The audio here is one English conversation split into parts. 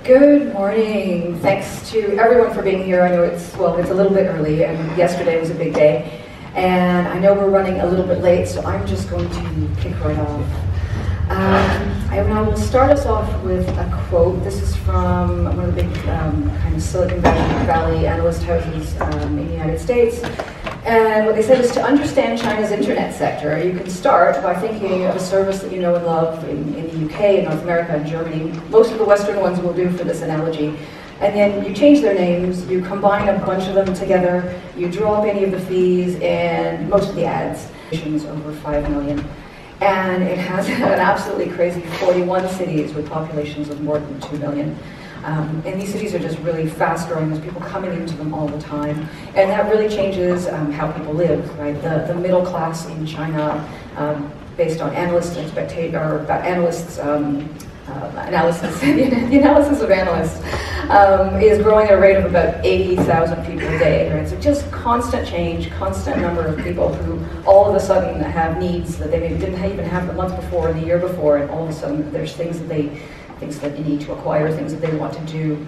Good morning. Thanks to everyone for being here. I know it's a little bit early, and yesterday was a big day. And I know we're running a little bit late, so I'm just going to kick right off. I will start us off with a quote. This is from one of the big kind of Silicon Valley analyst houses in the United States. And what they said is, to understand China's internet sector, you can start by thinking of a service that you know and love in the UK, in North America, and Germany. Most of the Western ones will do for this analogy. And then you change their names, you combine a bunch of them together, you drop any of the fees, and most of the ads. Over 5 million. And it has an absolutely crazy 41 cities with populations of more than 2 million. And these cities are just really fast growing. There's people coming into them all the time. And that really changes how people live, right? The middle class in China, based on analysts' analysis, the analysis of analysts, is growing at a rate of about 80,000 people a day, right? So just constant change, constant number of people who all of a sudden have needs that they maybe didn't even have the month before and the year before, and all of a sudden there's things that they need to acquire, things that they want to do.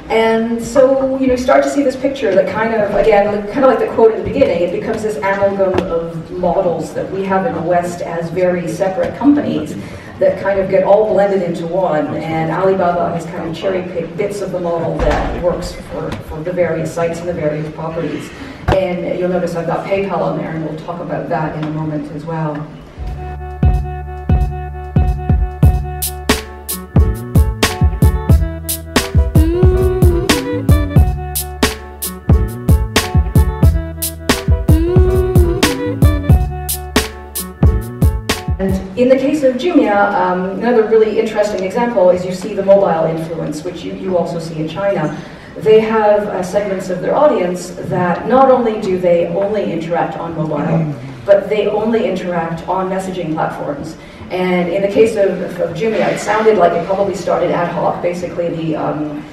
And so, you start to see this picture that kind of like the quote at the beginning, it becomes this amalgam of models that we have in the West as very separate companies that kind of get all blended into one, and Alibaba has kind of cherry-picked bits of the model that works for the various sites and the various properties. And you'll notice I've got PayPal on there, and we'll talk about that in a moment as well. In the case of Jumia, another really interesting example is you see the mobile influence, which you also see in China. They have segments of their audience that not only do they only interact on mobile, but they only interact on messaging platforms. And in the case of Jumia, it sounded like it probably started ad hoc. Basically, the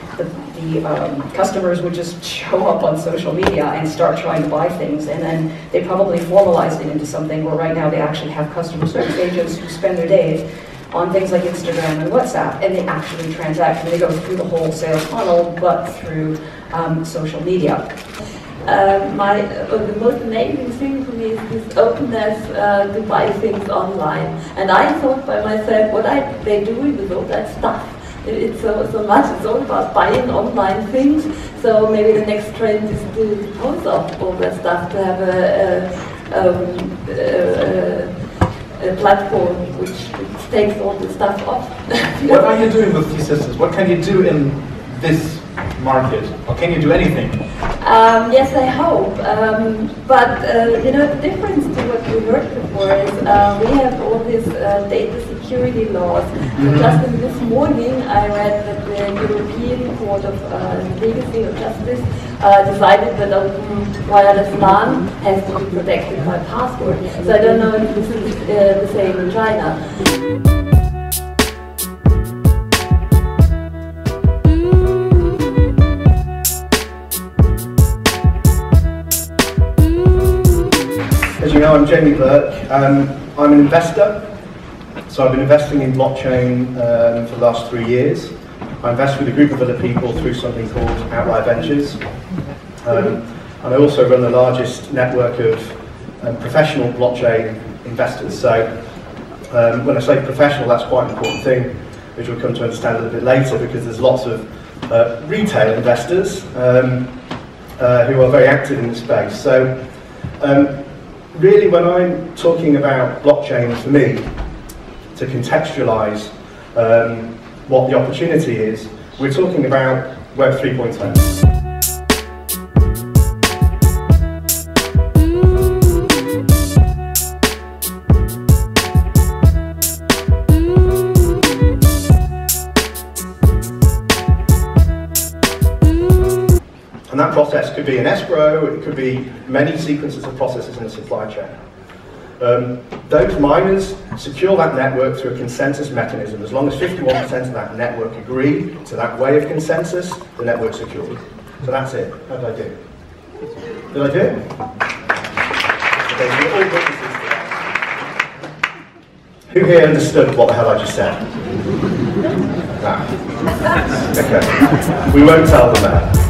customers would just show up on social media and start trying to buy things, and then they probably formalized it into something where right now they actually have customer service agents who spend their days on things like Instagram and WhatsApp, and they actually transact, and they go through the whole sales funnel, but through social media. The most amazing thing for me is this openness to buy things online. And I thought by myself, what are they doing with all that stuff? It's so much, it's all about buying online things. So maybe the next trend is to dispose of all that stuff, to have a platform which takes all the stuff off. What are you doing with these systems? What can you do in this market? Or can you do anything? Yes, I hope. But the difference to what we heard before is we have all these data security laws. Just in this morning, I read that the European Court of Legacy of Justice decided that wireless LAN has to be protected by password. So I don't know if this is the same in China. As you know, I'm Jamie Burke. I'm an investor, so I've been investing in blockchain for the last 3 years. I invest with a group of other people through something called Outlier Ventures. And I also run the largest network of professional blockchain investors. So when I say professional, that's quite an important thing, which we'll come to understand a little bit later, because there's lots of retail investors who are very active in the space. So really, when I'm talking about blockchain, for me, to contextualize what the opportunity is, we're talking about Web 3.0. And that process could be an escrow, it could be many sequences of processes in the supply chain. Those miners secure that network through a consensus mechanism. As long as 51% of that network agree to that way of consensus, the network's secured. So that's it. How did I do? Did I do it? Okay, so all witnesses to that. Who here understood what the hell I just said? Ah. Okay. We won't tell them that.